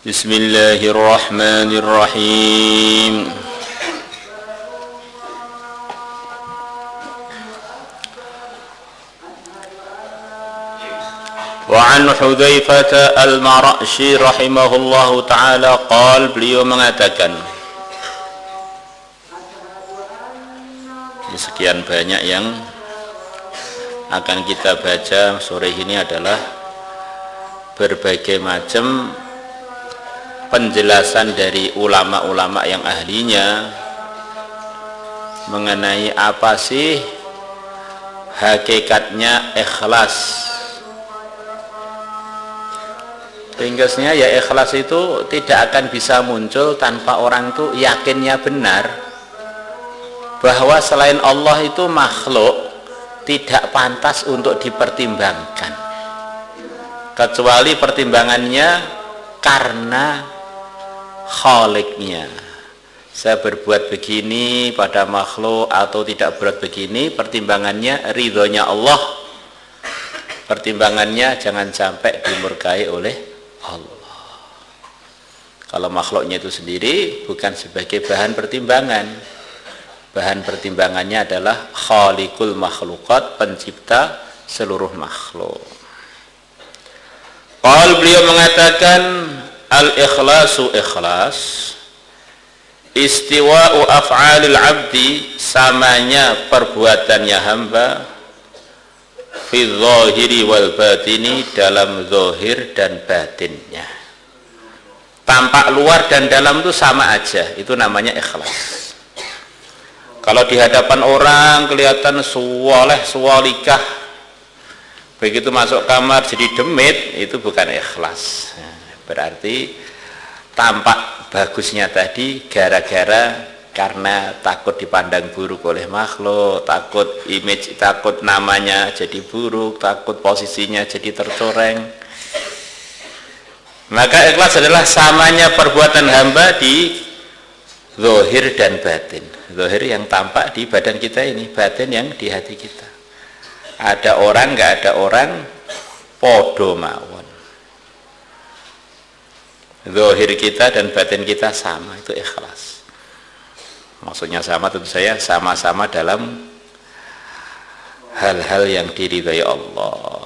Bismillahirrahmanirrahim. Wa an Hudzaifah al-Mar'ashi rahimahullahu ta'ala qala, beliau mengatakan, sekian banyak yang akan kita baca sore ini adalah berbagai macam penjelasan dari ulama-ulama yang ahlinya mengenai apa sih hakikatnya ikhlas. Ringkasnya ya, ikhlas itu tidak akan bisa muncul tanpa orang itu yakinnya benar bahwa selain Allah itu makhluk tidak pantas untuk dipertimbangkan, kecuali pertimbangannya karena Khaliknya. Saya berbuat begini pada makhluk atau tidak berbuat begini, pertimbangannya ridhonya Allah, pertimbangannya jangan sampai dimurkai oleh Allah. Kalau makhluknya itu sendiri bukan sebagai bahan pertimbangan, bahan pertimbangannya adalah Khalikul makhlukat, pencipta seluruh makhluk. Beliau mengatakan, al-ikhlasu ikhlas, istiwa'u af'alil abdi, samanya perbuatannya hamba, fi zahiri wal batini, dalam zahir dan batinnya. Tampak luar dan dalam itu sama aja, itu namanya ikhlas. Kalau di hadapan orang kelihatan suwaleh suwalikah, begitu masuk kamar jadi demit, itu bukan ikhlas. Berarti tampak bagusnya tadi gara-gara karena takut dipandang buruk oleh makhluk, takut image, takut namanya jadi buruk, takut posisinya jadi tercoreng. Maka ikhlas adalah samanya perbuatan hamba di zahir dan batin. Zahir yang tampak di badan kita ini, batin yang di hati kita. Ada orang, nggak ada orang, podo mawon. Zahir kita dan batin kita sama, itu ikhlas. Maksudnya sama, tentu saya sama-sama dalam hal-hal yang diridhai Allah.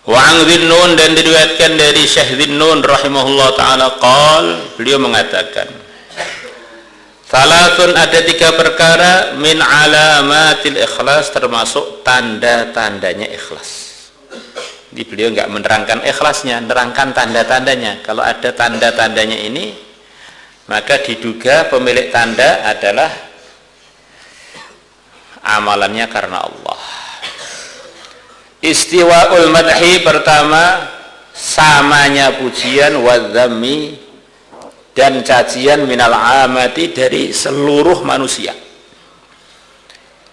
Wa an Dhinnun, dan diriwayatkan dari Syekh Dhinnun rahimahullah ta'ala qal, beliau mengatakan, salatun, ada 3 perkara, min alamatil ikhlas, termasuk tanda-tandanya ikhlas. Jadi beliau enggak menerangkan ikhlasnya, menerangkan tanda-tandanya. Kalau ada tanda-tandanya ini, maka diduga pemilik tanda adalah amalannya karena Allah. Istiwa'ul madhi, pertama samanya pujian, wadzammi, dan cacian, minal amati, dari seluruh manusia.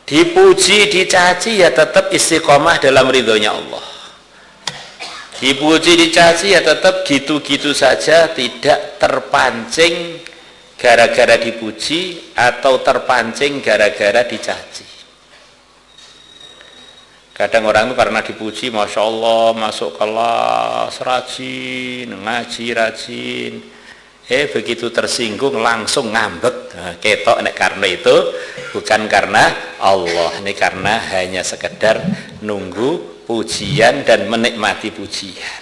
Dipuji dicaci ya tetap istiqomah dalam ridhonya Allah. Dipuji dicaci ya tetap gitu-gitu saja, tidak terpancing gara-gara dipuji atau terpancing gara-gara dicaci. Kadang orang itu karena dipuji, Masya Allah, masuk kelas, rajin, ngaji rajin, begitu tersinggung langsung ngambek. Nah, ketok nek karena itu bukan karena Allah, ini karena hanya sekedar nunggu pujian dan menikmati pujian.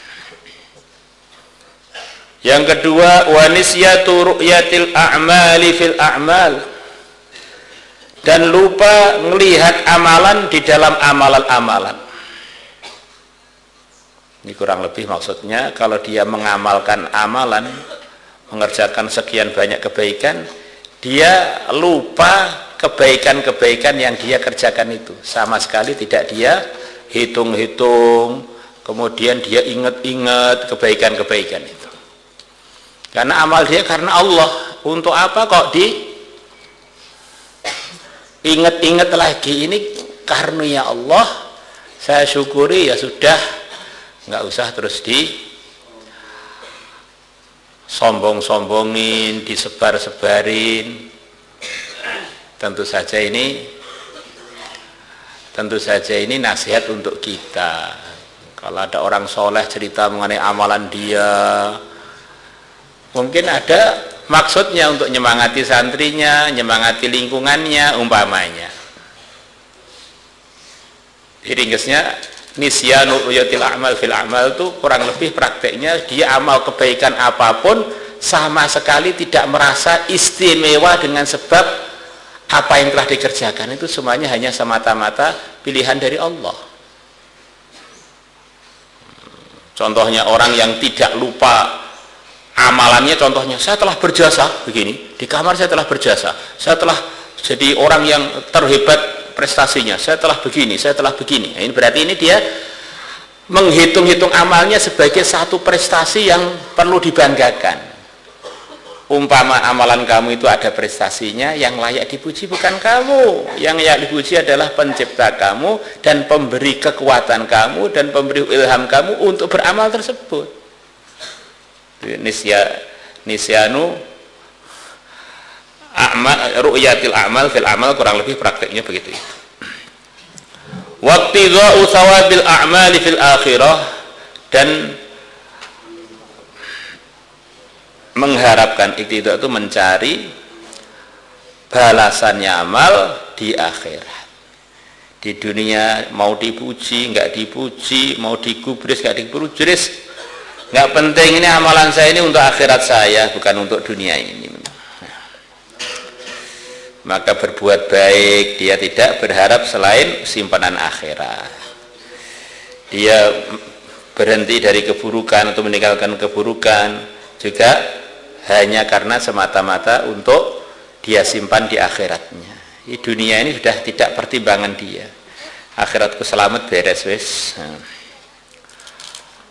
Yang kedua, wa nisyatu ru'yatil a'mali fil a'mal, dan lupa melihat amalan di dalam amalan-amalan. Ini kurang lebih maksudnya, kalau dia mengamalkan amalan, mengerjakan sekian banyak kebaikan, dia lupa kebaikan-kebaikan yang dia kerjakan itu. Sama sekali tidak dia hitung-hitung, kemudian dia ingat-ingat kebaikan-kebaikan itu. Karena amal dia karena Allah. Untuk apa kok ingat-ingat lagi? Ini karunia Allah, saya syukuri, ya sudah, nggak usah terus sombong-sombongin, disebar-sebarin. Tentu saja ini nasihat untuk kita. Kalau ada orang soleh cerita mengenai amalan dia, mungkin ada maksudnya untuk nyemangati santrinya, nyemangati lingkungannya, umpamanya. Ringkasnya nisyanu ru'yatil a'mal fil a'mal itu kurang lebih prakteknya dia amal kebaikan apapun sama sekali tidak merasa istimewa dengan sebab apa yang telah dikerjakan, itu semuanya hanya semata-mata pilihan dari Allah. Contohnya orang yang tidak lupa amalannya, contohnya saya telah berjasa begini, di kamar saya telah berjasa, saya telah jadi orang yang terhebat prestasinya, saya telah begini, saya telah begini. Ini berarti ini dia menghitung-hitung amalnya sebagai satu prestasi yang perlu dibanggakan. Umpama amalan kamu itu ada prestasinya, yang layak dipuji bukan kamu, yang layak dipuji adalah pencipta kamu dan pemberi kekuatan kamu dan pemberi ilham kamu untuk beramal tersebut. Nisyanu ru'yatil a'mal fil a'mal, kurang lebih prakteknya begitu itu. Waqtidha'u thawabil a'mali fil akhirah, dan mengharapkan iktidha itu mencari balasannya amal di akhirat. Di dunia mau dipuji enggak dipuji, mau digubris enggak digubris, enggak penting, ini amalan saya ini untuk akhirat saya, bukan untuk dunia ini. Maka berbuat baik, dia tidak berharap selain simpanan akhirat. Dia berhenti dari keburukan atau meninggalkan keburukan juga hanya karena semata-mata untuk dia simpan di akhiratnya. Di dunia ini sudah tidak pertimbangan dia. Akhiratku selamat, beres wis.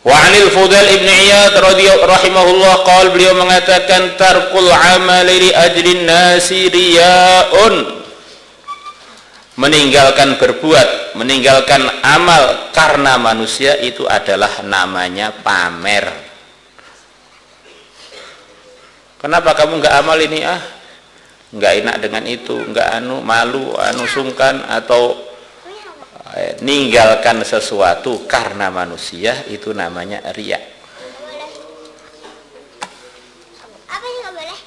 Wa 'anil Fudail ibn Iyad radhiyallahu rahimahullah qala, beliau mengatakan tarkul amali li ajrin nasi riyaun, meninggalkan berbuat, meninggalkan amal karena manusia itu adalah namanya pamer. Kenapa kamu enggak amal ini? Enggak enak dengan itu, enggak malu, sungkan, atau ninggalkan sesuatu karena manusia, itu namanya riya. Apa yang enggak boleh?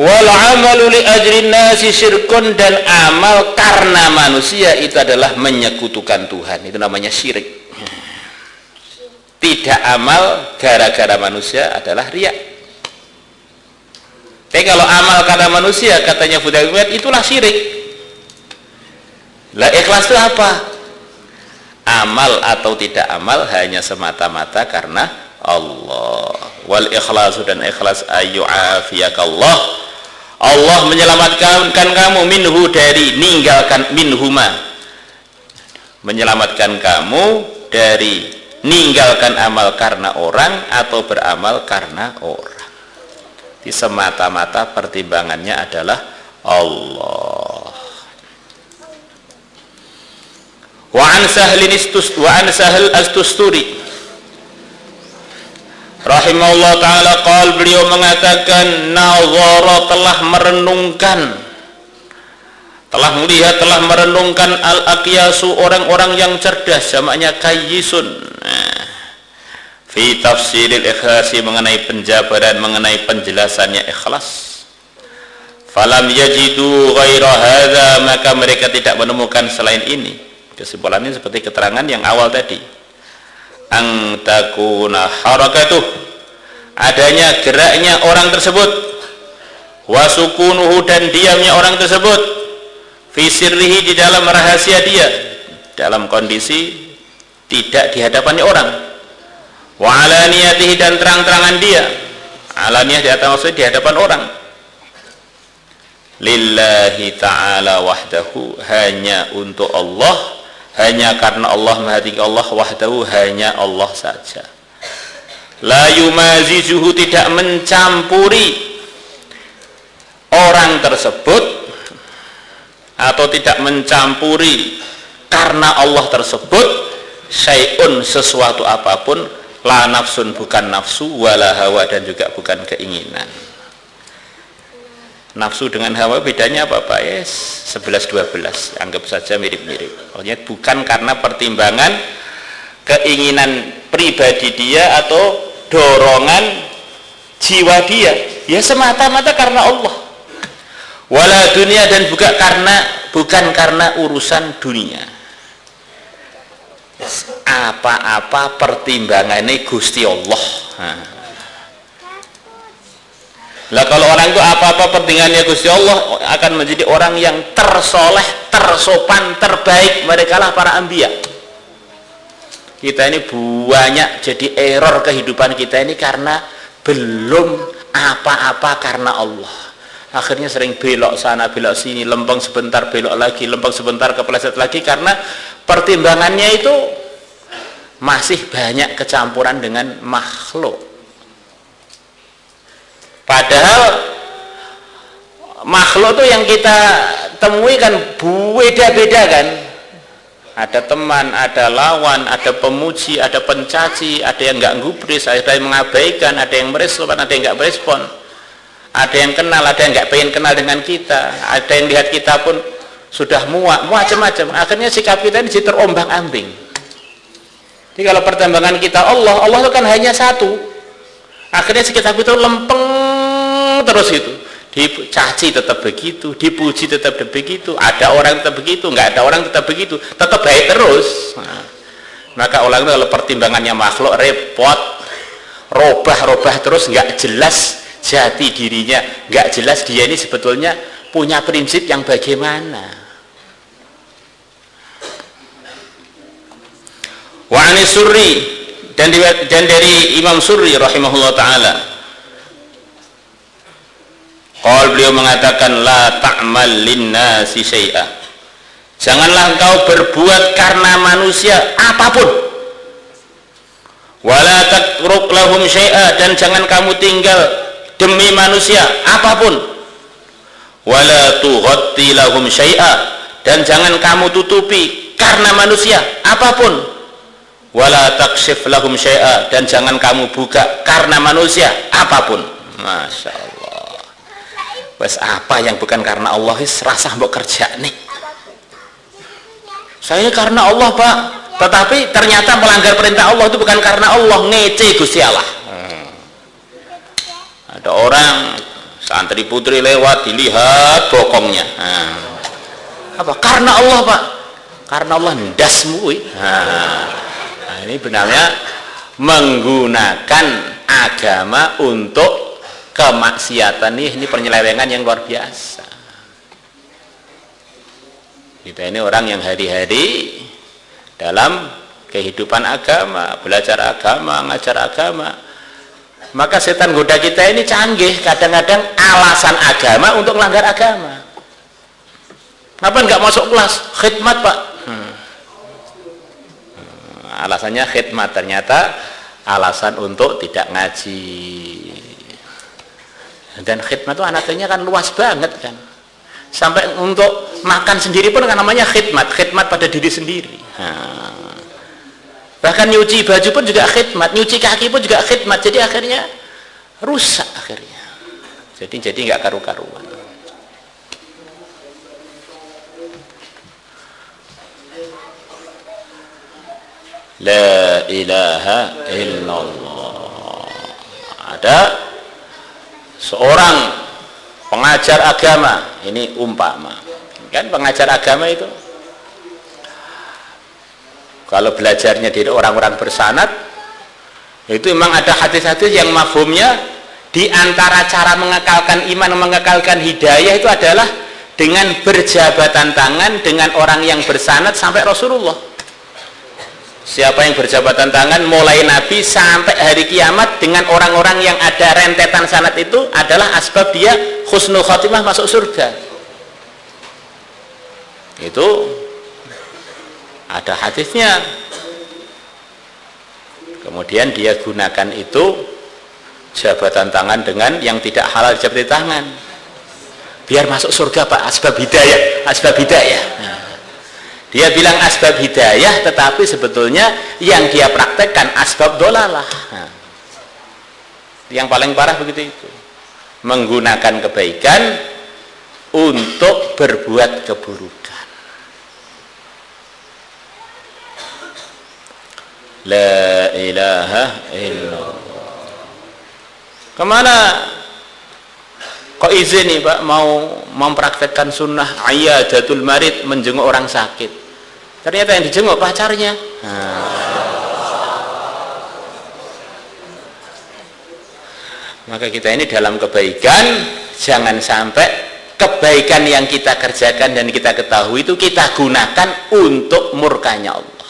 Wal amalu li ajrin nasi syirkun, dan amal karena manusia itu adalah menyekutukan Tuhan, itu namanya syirik. Tidak amal gara-gara manusia adalah riya. Tapi kalau amal karena manusia, katanya Fudail itulah syirik. Lah ikhlas itu apa? Amal atau tidak amal hanya semata-mata karena Allah. Wal ikhlasu, dan ikhlas ayyu'afiyakallah, Allah menyelamatkan kamu minhu, dari ninggalkan minhuma, menyelamatkan kamu dari ninggalkan amal karena orang atau beramal karena orang. Di semata-mata pertimbangannya adalah Allah. Wa an Sahl Astusturi rahimahullah ta'ala qala, beliau mengatakan nazara, telah merenungkan, telah melihat, telah merenungkan al-aqyasu, orang-orang yang cerdas, jamaknya kayyisun, fi tafsiril ikhlasi, mengenai penjabaran, mengenai penjelasannya ikhlas. Falam yajidu ghaira hadza, maka mereka tidak menemukan selain ini. Kesimpulannya seperti keterangan yang awal tadi. Ang takuna harakatuh, adanya geraknya orang tersebut, wasukunuhu, dan diamnya orang tersebut, fi sirrihi, di dalam rahasia dia, dalam kondisi tidak di hadapannya orang, wa alaniyatihi, dan terang-terangan dia. Alaniyah di atas, maksudnya di hadapan orang. Lillahi ta'ala wahdahu, hanya untuk Allah, hanya karena Allah, mahati Allah, wahdahu, hanya Allah saja. La yumazizuhu, tidak mencampuri orang tersebut, atau tidak mencampuri karena Allah tersebut, syai'un, sesuatu apapun, la nafsun, bukan nafsu, wala hawa, dan juga bukan keinginan. Nafsu dengan hawa bedanya apa Pak? 11-12, anggap saja mirip-mirip. Pokoknya bukan karena pertimbangan keinginan pribadi dia atau dorongan jiwa dia, ya semata-mata karena Allah. Wala dunia, dan bukan karena urusan dunia. Apa-apa pertimbangannya Gusti Allah. Lah kalau orang itu apa-apa pertimbangannya Gusti Allah, akan menjadi orang yang tersoleh, tersopan, terbaik. Mereka lah para anbiya. Kita ini banyak jadi error kehidupan kita ini karena belum apa-apa karena Allah. Akhirnya sering belok sana belok sini, lempeng sebentar belok lagi, lempeng sebentar kepleset lagi, karena pertimbangannya itu masih banyak kecampuran dengan makhluk. Padahal makhluk itu yang kita temui kan beda-beda kan. Ada teman, ada lawan, ada pemuji, ada pencaci, ada yang nggak gubris, ada yang mengabaikan, ada yang merespon, ada yang nggak merespon, ada yang kenal, ada yang nggak pengen kenal dengan kita, ada yang lihat kita pun sudah muak, macam-macam. Akhirnya sikap kita ini jadi terombang-ambing. Jadi kalau pertimbangan kita Allah itu kan hanya satu. Akhirnya sikap kita lempeng terus itu. Dicaci tetap begitu, dipuji tetap begitu, ada orang tetap begitu, nggak ada orang tetap begitu, tetap baik terus. Maka orang itu kalau pertimbangannya makhluk repot, robah terus, nggak jelas jati dirinya, nggak jelas dia ini sebetulnya punya prinsip yang bagaimana. Wa anis Surri, dan dari Imam Surri rahimahullah ta'ala, beliau mengatakan, la ta'mal linnasi syai'a, janganlah engkau berbuat karena manusia apapun, wala tatruk lahum syai'a, dan jangan kamu tinggal demi manusia apapun, wala tughatti lahum syai'a, dan jangan kamu tutupi karena manusia apapun, wala takshif lahum syai'a, dan jangan kamu buka karena manusia apapun. Masya Allah. Wes apa yang bukan karena Allah rasa mbok kerja nih. Saya karena Allah Pak, tetapi ternyata melanggar perintah Allah itu bukan karena Allah, ngece Gusti Allah. Ada orang santri putri lewat, dilihat bokongnya. Apa? Karena Allah Pak. Karena Allah ndasmu. Nah, ini benarnya menggunakan agama untuk kemaksiatan. Ini penyelewengan yang luar biasa. Kita ini orang yang hari-hari dalam kehidupan agama, belajar agama, ngajar agama, maka setan goda kita ini canggih. Kadang-kadang alasan agama untuk melanggar agama. Kenapa nggak masuk kelas? Khidmat Pak. Alasannya khidmat, ternyata alasan untuk tidak ngaji. Dan khidmat itu anaknya kan luas banget kan, sampai untuk makan sendiri pun kan namanya khidmat pada diri sendiri. Bahkan nyuci baju pun juga khidmat, nyuci kaki pun juga khidmat. Jadi akhirnya rusak akhirnya. Jadi nggak karu-karuan. La ilaha illallah. Ada seorang pengajar agama, ini umpama kan, pengajar agama itu kalau belajarnya dari orang-orang bersanad, itu memang ada hadis-hadis yang mafhumnya di antara cara mengekalkan iman, mengekalkan hidayah itu adalah dengan berjabatan tangan dengan orang yang bersanad sampai Rasulullah. Siapa yang berjabatan tangan mulai Nabi sampai hari kiamat dengan orang-orang yang ada rentetan sanad itu adalah asbab dia husnul khotimah, masuk surga. Itu ada hadisnya. Kemudian dia gunakan itu jabatan tangan dengan yang tidak halal jabatan tangan, biar masuk surga Pak. Asbab hidayah, asbab hidayah. Dia bilang asbab hidayah, tetapi sebetulnya yang dia praktekkan asbab dolalah. Yang paling parah begitu itu. Menggunakan kebaikan untuk berbuat keburukan. La ilaha illallah. Kemana kok izin nih Pak mau mempraktekkan sunnah iyadatul marid, menjenguk orang sakit? Ternyata yang dijenguk pacarnya. Maka kita ini dalam kebaikan, jangan sampai kebaikan yang kita kerjakan dan kita ketahui itu kita gunakan untuk murkanya Allah.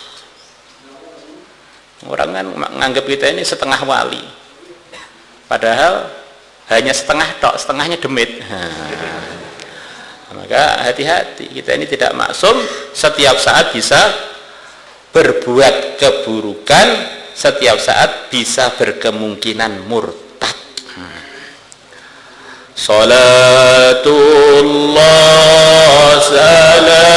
Orang kan menganggap kita ini setengah wali, padahal hanya setengah tok, setengahnya demit. Maka hati-hati, kita ini tidak maksum, setiap saat bisa berbuat keburukan, setiap saat bisa berkemungkinan murtad. Salatullah salam